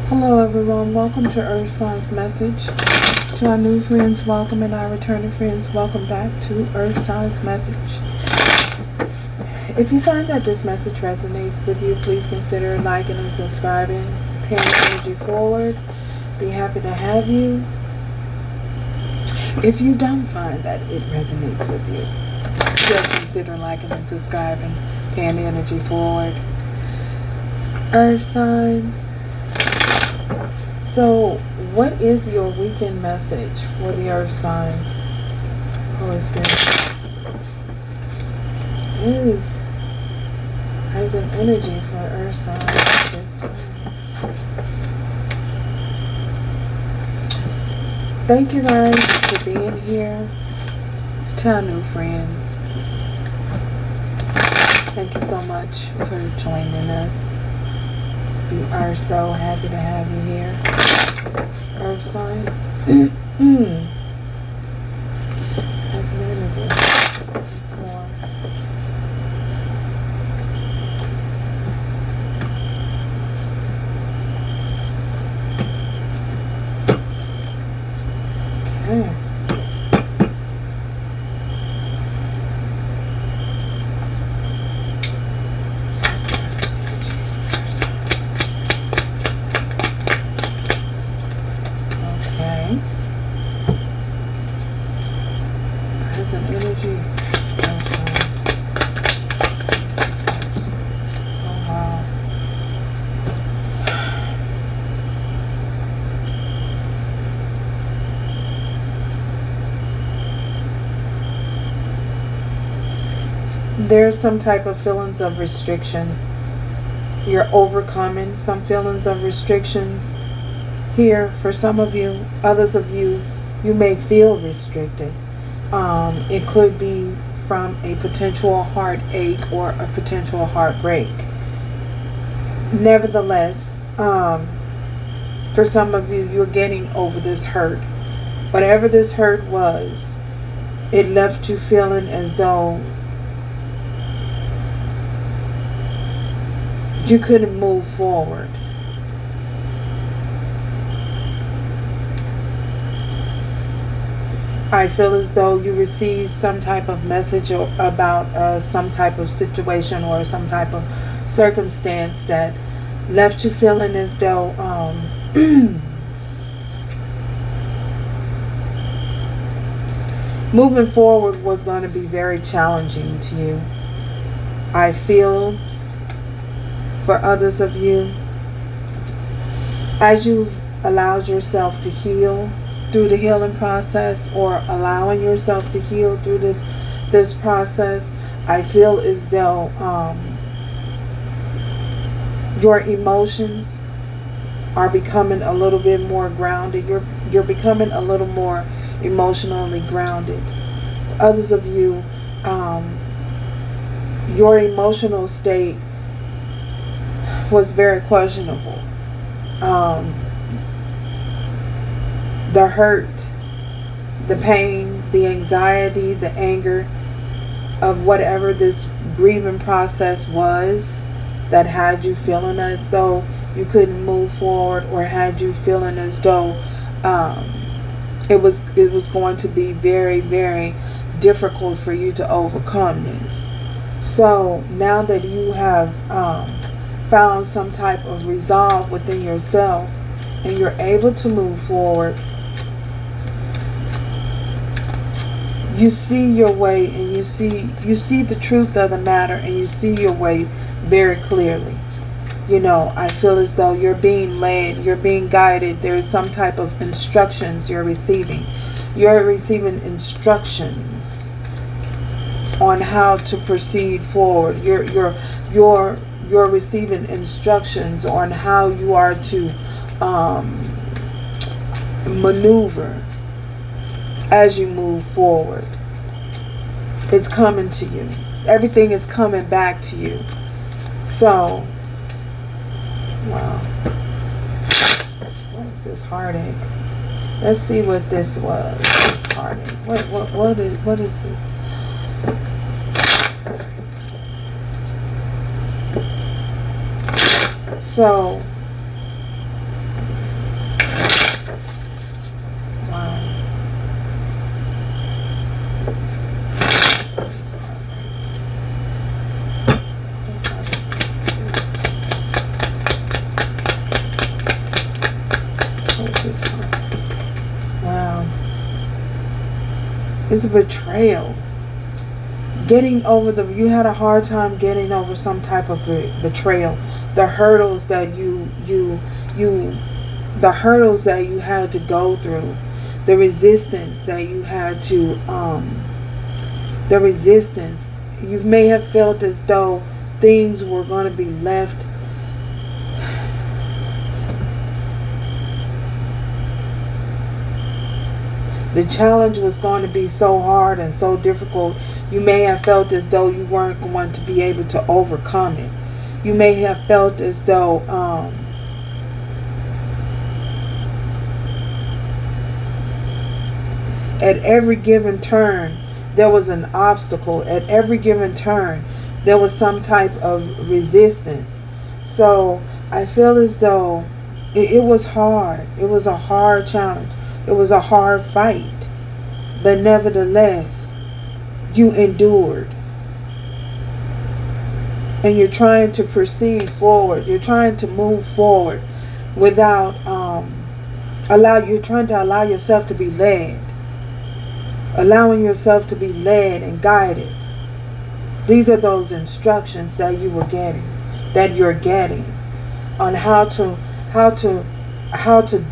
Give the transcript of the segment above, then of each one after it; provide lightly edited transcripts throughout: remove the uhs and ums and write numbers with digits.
Hello everyone, welcome to Earth Signs Message. To our new friends, welcome, and our returning friends, welcome back to Earth Signs Message. If you find that this message resonates with you, please consider liking and subscribing, paying energy forward. Be happy to have you. If you don't find that it resonates with you, still consider liking and subscribing, paying energy forward. Earth Signs. So, what is your weekend message for the Earth Signs? Holy Spirit is present energy for Earth Signs this time. Thank you guys for being here. To our new friends, thank you so much for joining us. We are so happy to have you here. Earth Signs. That's an energy. It's more. Okay. Energy. Oh wow. There's some type of feelings of restriction. You're overcoming some feelings of restrictions here. For some of you, others of you, you may feel restricted. It could be from a potential heartache or a potential heartbreak. Nevertheless, for some of you, you're getting over this hurt. Whatever this hurt was, it left you feeling as though you couldn't move forward. I feel as though you received some type of message about some type of situation or some type of circumstance that left you feeling as though moving forward was going to be very challenging to you. I feel for others of you, as you allowed yourself to heal through the healing process, or allowing yourself to heal through this process, I feel as though your emotions are becoming a little bit more grounded. You're becoming a little more emotionally grounded. Others of you, your emotional state was very questionable. The hurt, the pain, the anxiety, the anger of whatever this grieving process was that had you feeling as though you couldn't move forward, or had you feeling as though it was going to be very, very difficult for you to overcome this. So now that you have found some type of resolve within yourself and you're able to move forward, you see your way, and you see the truth of the matter, and you see your way very clearly. You know, I feel as though you're being led, you're being guided. There is some type of instructions you're receiving. You're receiving instructions on how to proceed forward. You're receiving instructions on how you are to maneuver as you move forward. It's coming to you. Everything is coming back to you. So, wow. What is this heartache? Let's see what this was. This heartache. What is this? So It's a betrayal. You had a hard time getting over some type of betrayal. The hurdles that the hurdles that you had to go through, the resistance that you had to, the resistance. You may have felt as though things were going to be left. The challenge was going to be so hard and so difficult. You may have felt as though you weren't going to be able to overcome it. You may have felt as though at every given turn there was an obstacle. At every given turn there was some type of resistance. So I feel as though it was hard. It was a hard challenge. It was a hard fight. But nevertheless, you endured. And you're trying to proceed forward. You're trying to move forward without you're trying to allow yourself to be led. Allowing yourself to be led and guided. These are those instructions that you're getting on how to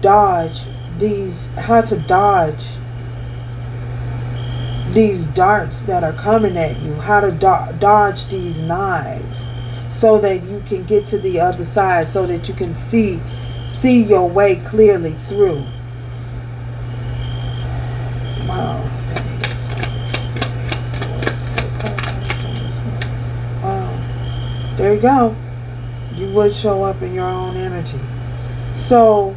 dodge these darts that are coming at you, how to dodge these knives, so that you can get to the other side, so that you can see your way clearly through. Wow. There you go. You would show up in your own energy. So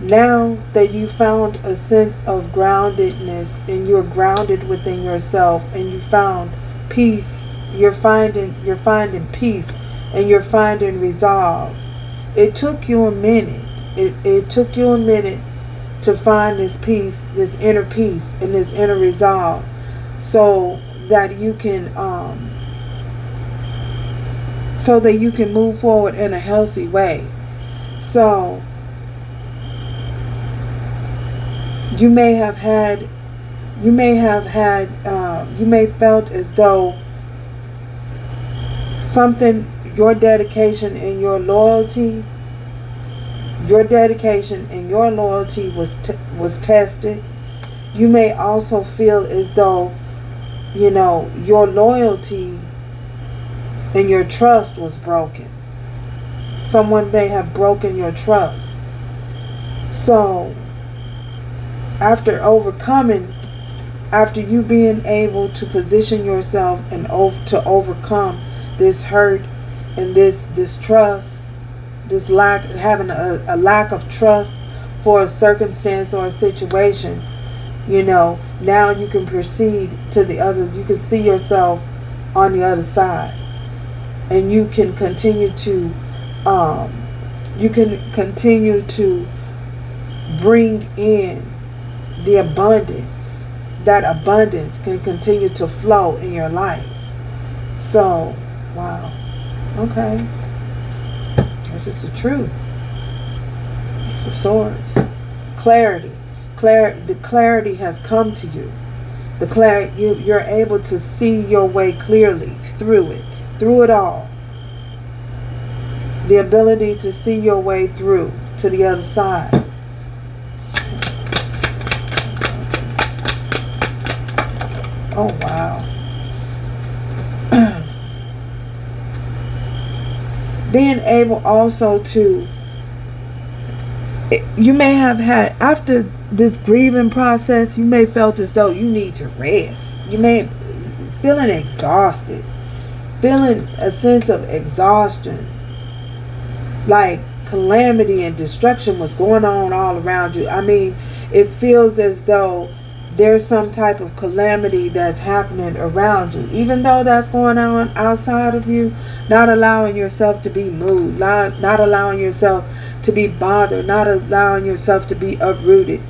now that you found a sense of groundedness and you're grounded within yourself and you found peace, you're finding peace and you're finding resolve. It took you a minute. It took you a minute to find this peace, this inner peace and this inner resolve, so that you can move forward in a healthy way. So you may felt as though something, your dedication and your loyalty was tested. You may also feel as though, your loyalty and your trust was broken. Someone may have broken your trust. So after you being able to position yourself and to overcome this hurt and this trust, this having a lack of trust for a circumstance or a situation, now you can proceed to the others. You can see yourself on the other side, and you can continue to bring in the abundance. That abundance can continue to flow in your life. So, wow. Okay. This is the truth. It's the swords. Clarity. The clarity has come to you. You're able to see your way clearly through it all. The ability to see your way through to the other side. Oh, wow. Being able also to, you may have had, after this grieving process, you may felt as though you need to rest. You may feeling exhausted, feeling a sense of exhaustion, like calamity and destruction was going on all around you. I mean, it feels as though there's some type of calamity that's happening around you, even though that's going on outside of you. Not allowing yourself to be moved, not allowing yourself to be bothered, not allowing yourself to be uprooted,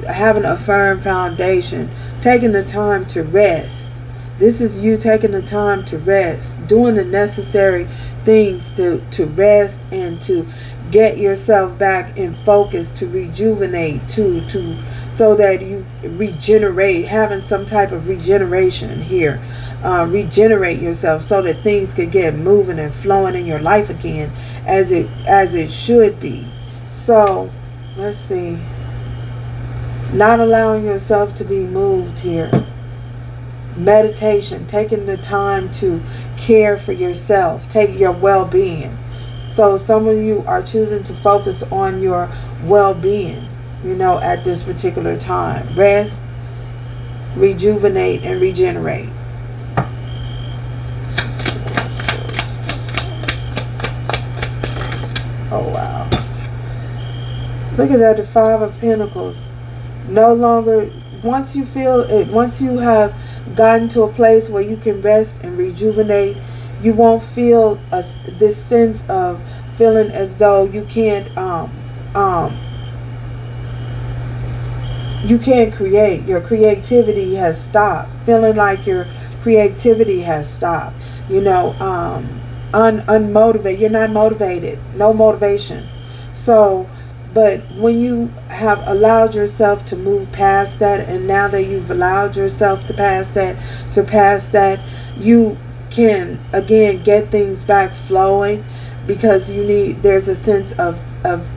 having a firm foundation, taking the time to rest, This is you taking the time to rest, doing the necessary things to rest and to get yourself back in focus, to rejuvenate, to so that you regenerate, having some type of regeneration here. Regenerate yourself so that things can get moving and flowing in your life again as it should be. So let's see. Not allowing yourself to be moved here. Meditation, taking the time to care for yourself, take your well-being. So some of you are choosing to focus on your well-being, at this particular time. Rest, rejuvenate, and regenerate. Oh, wow. Look at that, the Five of Pentacles. No longer, once you feel it, once you have gotten to a place where you can rest and rejuvenate, you won't feel this sense of feeling as though you can't create. Your creativity has stopped. Feeling like your creativity has stopped. Unmotivated. You're not motivated. No motivation. So, but when you have allowed yourself to move past that, and now that you've allowed yourself to surpass that, you can again get things back flowing, because there's a sense of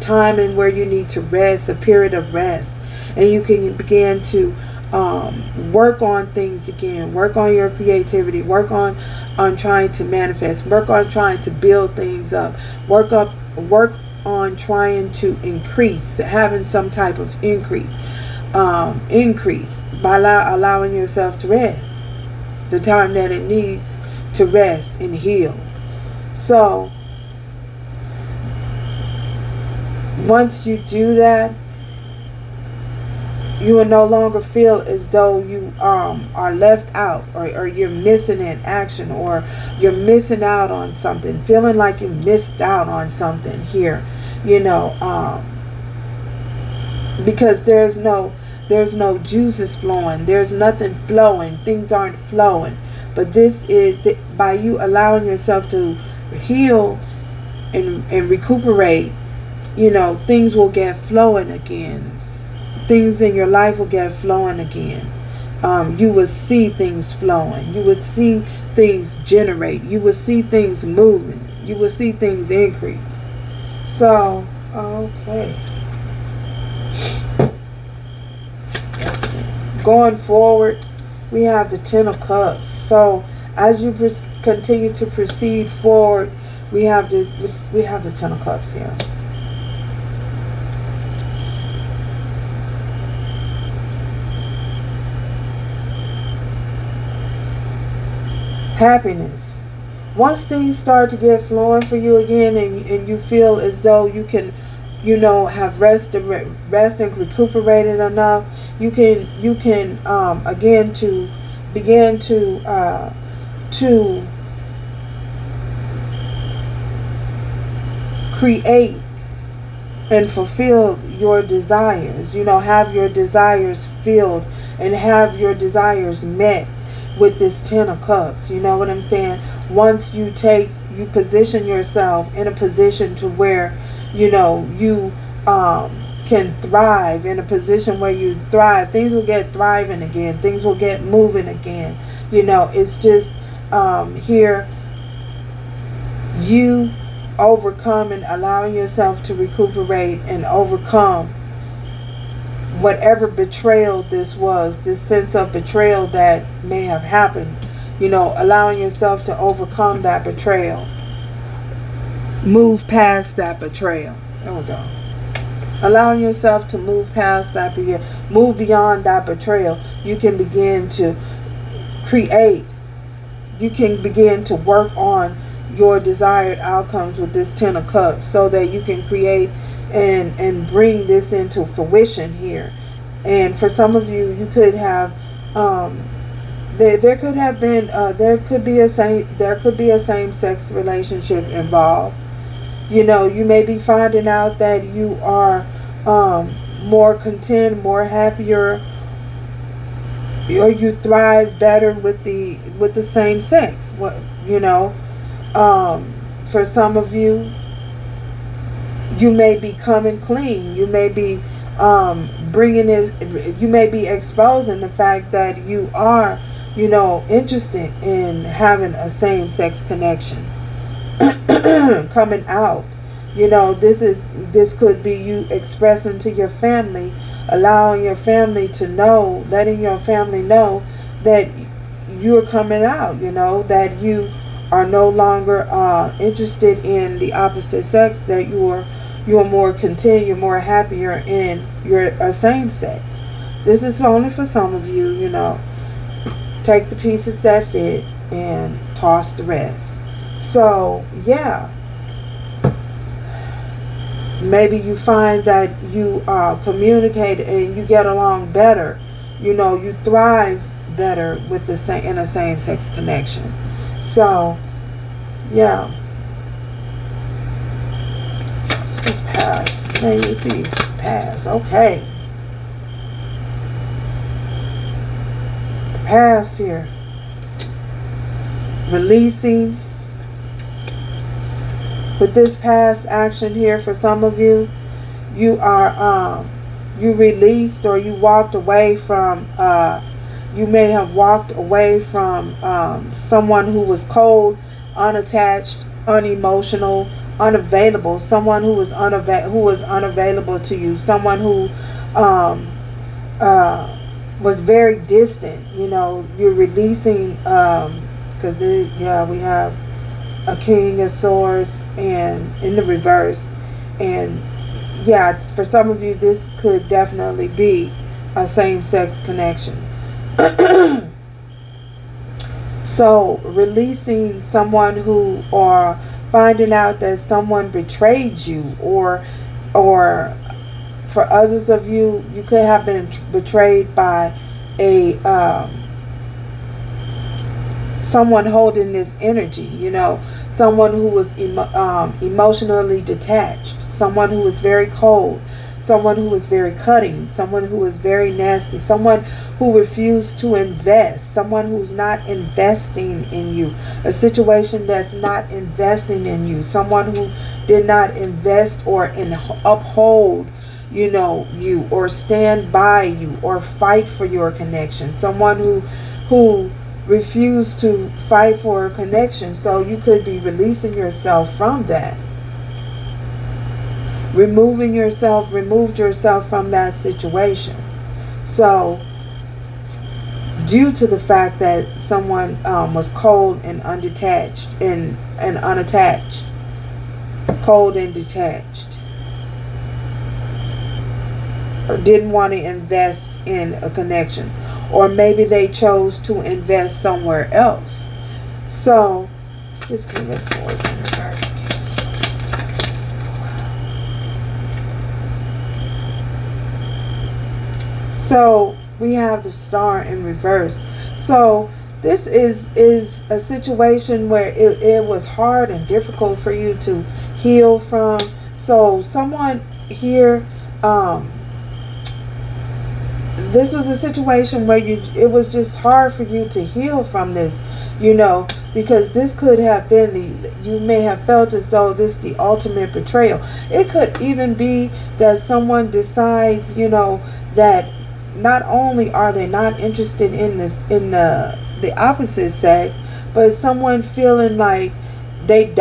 time and where you need to rest, a period of rest, and you can begin to work on things again, work on your creativity, work on trying to manifest, work on trying to build things up, work on trying to increase, having some type of increase by allowing yourself to rest the time that it needs to rest and heal. So once you do that, you will no longer feel as though you are left out, or you're missing an action, or you're missing out on something, feeling like you missed out on something here, because there's no juices flowing, there's nothing flowing, things aren't flowing. But this is by you allowing yourself to heal and recuperate, things will get flowing again. Things in your life will get flowing again. You will see things flowing. You will see things generate. You will see things moving. You will see things increase. So, okay. Going forward, we have the Ten of Cups. So, as you continue to proceed forward, we have the Ten of Cups here. Happiness. Once things start to get flowing for you again, and you feel as though you can, have rest and recuperated enough, you can again to begin to create and fulfill your desires. Have your desires filled and have your desires met with this Ten of Cups. You know what I'm saying? Once you position yourself in a position to where you can thrive, in a position where you thrive, things will get thriving again, things will get moving again. It's just here you overcoming, allowing yourself to recuperate and overcome whatever betrayal this was, this sense of betrayal that may have happened, allowing yourself to overcome that betrayal. Move past that betrayal. There we go. Allowing yourself to move past that, move beyond that betrayal. You can begin to create. You can begin to work on your desired outcomes with this Ten of Cups, so that you can create and bring this into fruition here. And for some of you, you could have there could be a same-sex relationship involved. You may be finding out that you are more content, more happier or you thrive better with the same sex. What, for some of you, you may be coming clean. You may be bringing it. You may be exposing the fact that you are, interested in having a same-sex connection. Coming out. This could be you expressing to your family, allowing your family to know, letting your family know that you're coming out. That you are no longer interested in the opposite sex. That you're more content, you're more happier in your same sex. This is only for some of you. Take the pieces that fit and toss the rest. So, yeah. Maybe you find that you communicate and you get along better. You thrive better with in a same-sex connection. So, yeah. This is pass. Let me see. Pass. Okay. Pass here. Releasing. With this past action here, for some of you, you are you released, or you walked away from you may have walked away from someone who was cold, unattached, unemotional, unavailable, someone who was unavailable to you, someone who was very distant. You're releasing, because we have a King of Swords and in the reverse. And yeah, for some of you, this could definitely be a same-sex connection. So releasing someone who, or finding out that someone betrayed you, or for others of you, you could have been betrayed by a someone holding this energy, someone who was emotionally detached, someone who was very cold, someone who was very cutting, someone who was very nasty, someone who refused to invest, someone who's not investing in you, a situation that's not investing in you, someone who did not invest or uphold you, or stand by you, or fight for your connection, someone who refuse to fight for a connection. So you could be releasing yourself from that, removed yourself from that situation. So due to the fact that someone was cold and undetached and unattached, cold and detached, or didn't want to invest in a connection, or maybe they chose to invest somewhere else. So this King of Swords in reverse. So we have the Star in reverse. So this is a situation where it was hard and difficult for you to heal from. So someone here, this was a situation where it was just hard for you to heal from this, because this could have been you may have felt as though this is the ultimate betrayal. It could even be that someone decides, that not only are they not interested in the opposite sex, but someone feeling like they're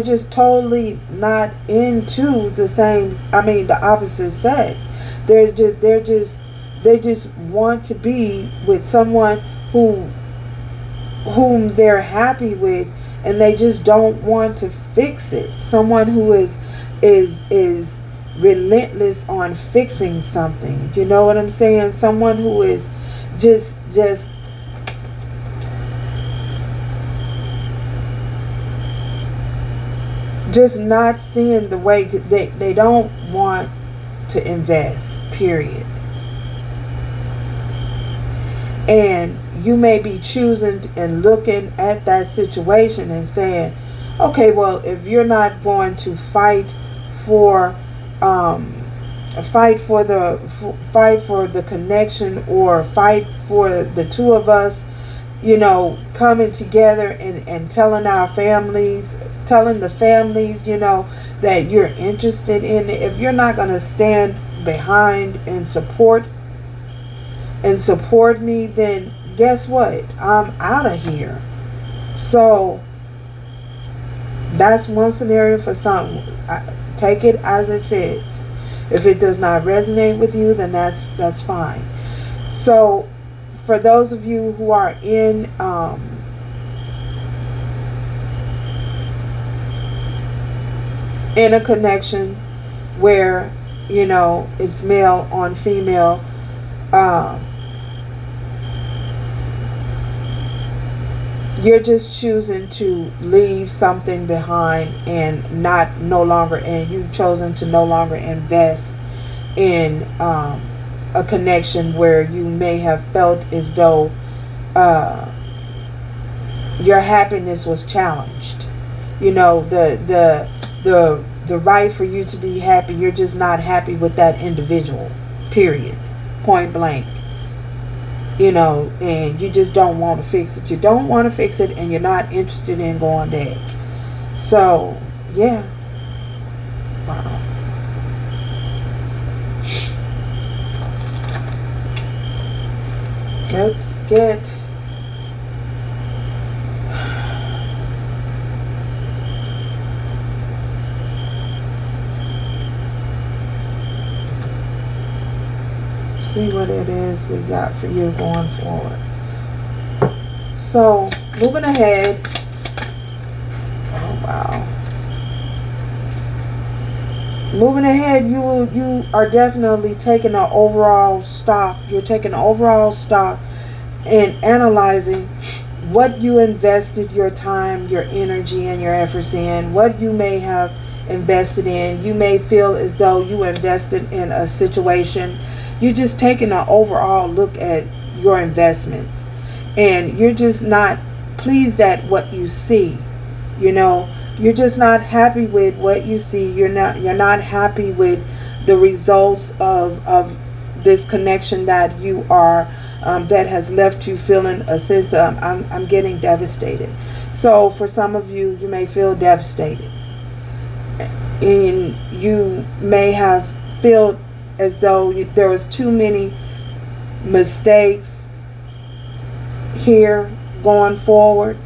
just totally not into the opposite sex. They just want to be with someone whom they're happy with, and they just don't want to fix it. Someone who is relentless on fixing something. You know what I'm saying? Someone who is just not seeing the way they don't want to invest, period. And you may be choosing and looking at that situation and saying, okay, well, if you're not going to fight for fight for the connection, or fight for the two of us, coming together and telling the families, that you're interested in it. If you're not going to stand behind and support me, then guess what? I'm out of here. So that's one scenario for some. Take it as it fits. If it does not resonate with you, then that's fine. So for those of you who are in a connection where it's male on female, you're just choosing to leave something behind and you've chosen to no longer invest in a connection where you may have felt as though your happiness was challenged. The right for you to be happy, you're just not happy with that individual, period, point blank. And you just don't want to fix it. You don't want to fix it, and you're not interested in going back. So, yeah. Wow. Let's get see what it is we got for you going forward. So, moving ahead. Oh, wow. Moving ahead, you are definitely taking an overall stock. You're taking an overall stock and analyzing what you invested your time, your energy, and your efforts in, what you may have invested in. You may feel as though you invested in a situation. You're just taking an overall look at your investments, and you're just not pleased at what you see. You're just not happy with what you see. You're not happy with the results of this connection that you are that has left you feeling a sense of I'm getting devastated. So for some of you, you may feel devastated, and you may have felt as though there was too many mistakes here going forward.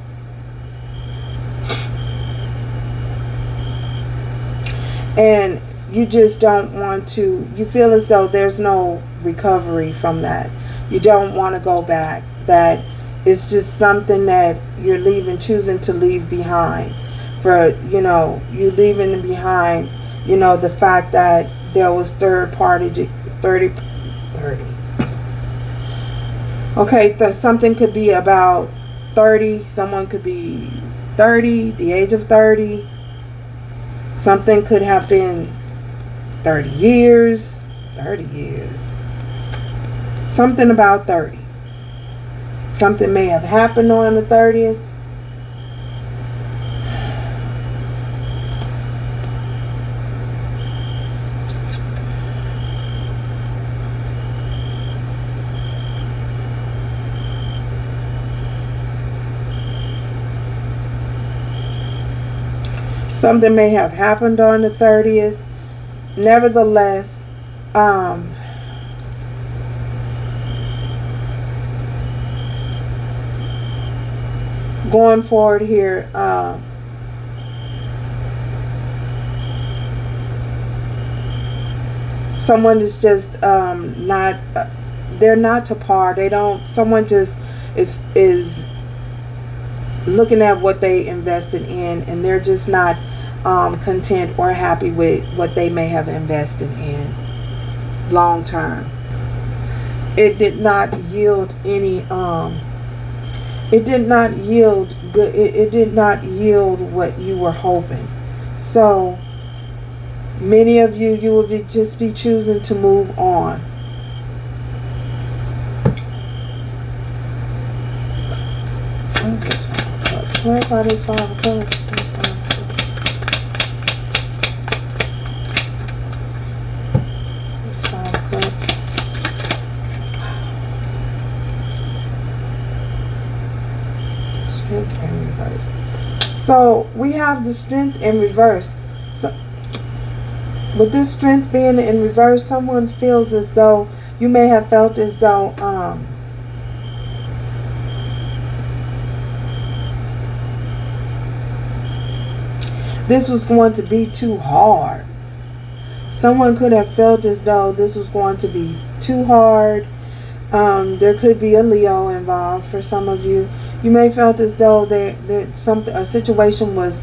And you just don't want to, you feel as though there's no recovery from that. You don't want to go back. That it's just something that you're choosing to leave behind. For, you leaving behind, the fact that there was third party, 30. Okay, something could be about 30. Someone could be 30, the age of 30. Something could have been 30 years. 30 years. Something about 30. Something may have happened on the 30th. Something may have happened on the 30th. Nevertheless, going forward here, someone is just not, they're not to par. Someone just is looking at what they invested in, and they're just not content or happy with what they may have invested in long term. It did not yield any it did not yield good. It did not yield what you were hoping. So many of you will just be choosing to move on. What is this? Clarify this 5 of Cups. reverse. So we have the strength in reverse. So with this strength being in reverse, someone feels as though, you may have felt as though this was going to be too hard. Someone could have felt as though this was going to be too hard. There could be a Leo involved for some of you. You may felt as though a situation was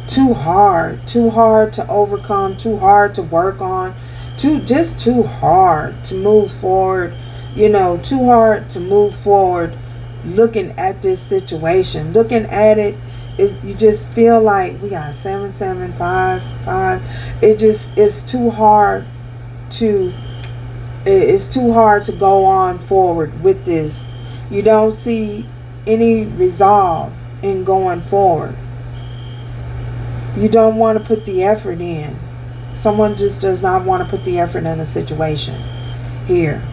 too hard to overcome, too hard to work on, too hard to move forward. Too hard to move forward. Looking at this situation, looking at it, you just feel like we got 7, 7, 5, 5. It's too hard to. It's too hard to go on forward with this. You don't see any resolve in going forward. You don't want to put the effort in. Someone just does not want to put the effort in a situation here.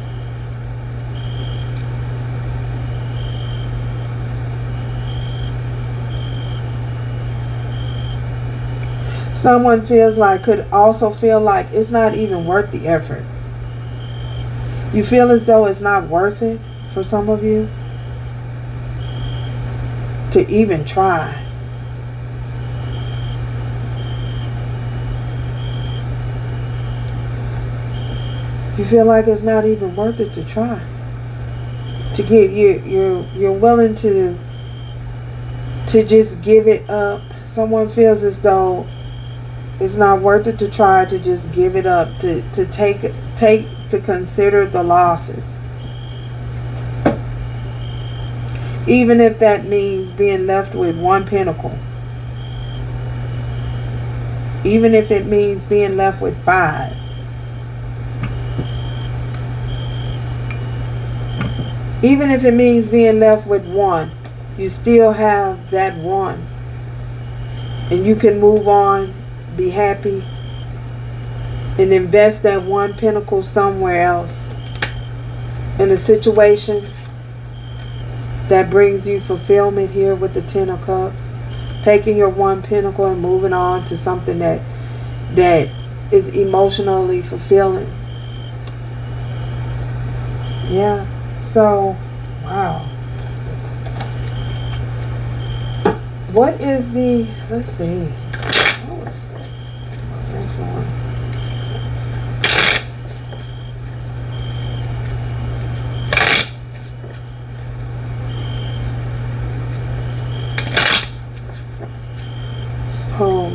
Someone could also feel like it's not even worth the effort. You feel as though it's not worth it for some of you to even try. You feel like it's not even worth it to try. To get you're willing to just give it up. Someone feels as though it's not worth it to try, to just give it up, to consider the losses. Even if that means being left with 1 pentacle. Even if it means being left with 5. Even if it means being left with 1, you still have that 1. And you can move on, be happy, and invest that 1 pentacle somewhere else. In a situation that brings you fulfillment here with the 10 of Cups. Taking your 1 pentacle and moving on to something that is emotionally fulfilling. Yeah. So, wow. What is the, let's see. Influence. So,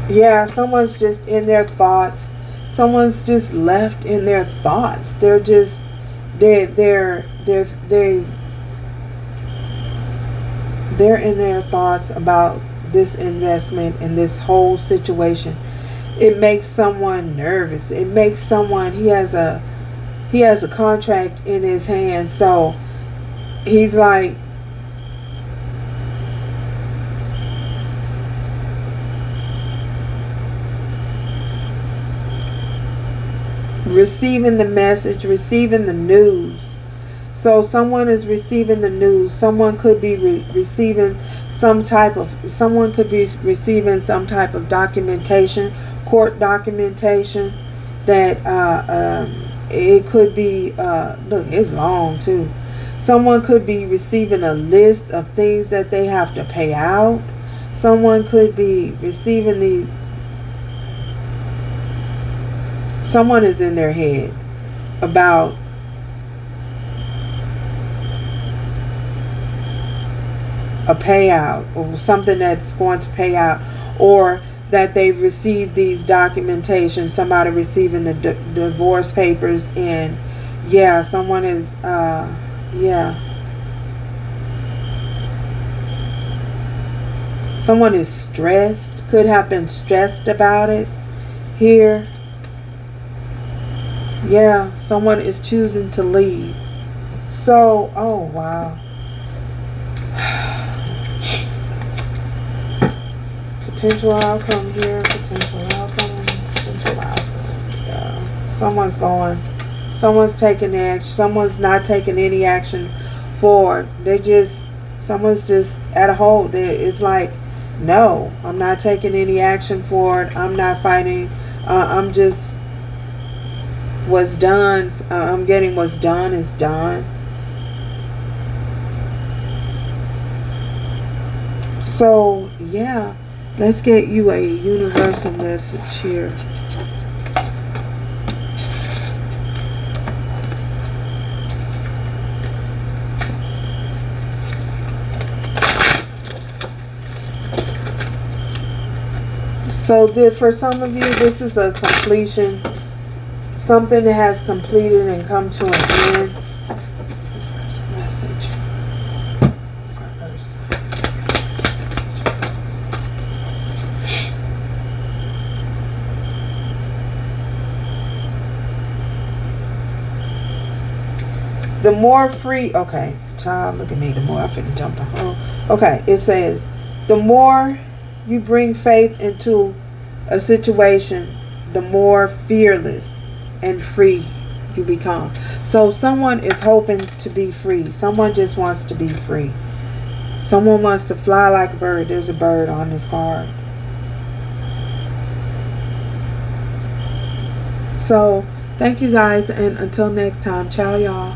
yeah, someone's just in their thoughts. Someone's just left in their thoughts. They're in their thoughts about this investment and this whole situation. It makes someone nervous. It makes someone, he has a contract in his hand, so he's like, receiving the message, receiving the news. So someone is receiving the news. Someone could be receiving some type of documentation, court documentation, that it could be, look, it's long too. Someone could be receiving a list of things that they have to pay out. Someone could be receiving someone is in their head about a payout or something that's going to pay out, or that they've received these documentation, somebody receiving the divorce papers, and yeah, someone is someone is stressed, could have been stressed about it here. Yeah, someone is choosing to leave. So, oh wow. potential outcome here. Potential outcome. Potential outcome. Yeah. Someone's taking action. Someone's not taking any action forward. Someone's just at a hold. It's like, no, I'm not taking any action forward. I'm not fighting. I'm just, what's done. I'm getting what's done is done. So, yeah, let's get you a universal message here. So, for some of you, this is a completion. Something that has completed and come to an end. Universal message. The more free, okay, child, look at me, the more I finna jump the hole. Okay, it says, the more you bring faith into a situation, the more fearless and free you become. So someone is hoping to be free. Someone just wants to be free. Someone wants to fly like a bird. There's a bird on this card. So, thank you guys, and until next time, ciao y'all.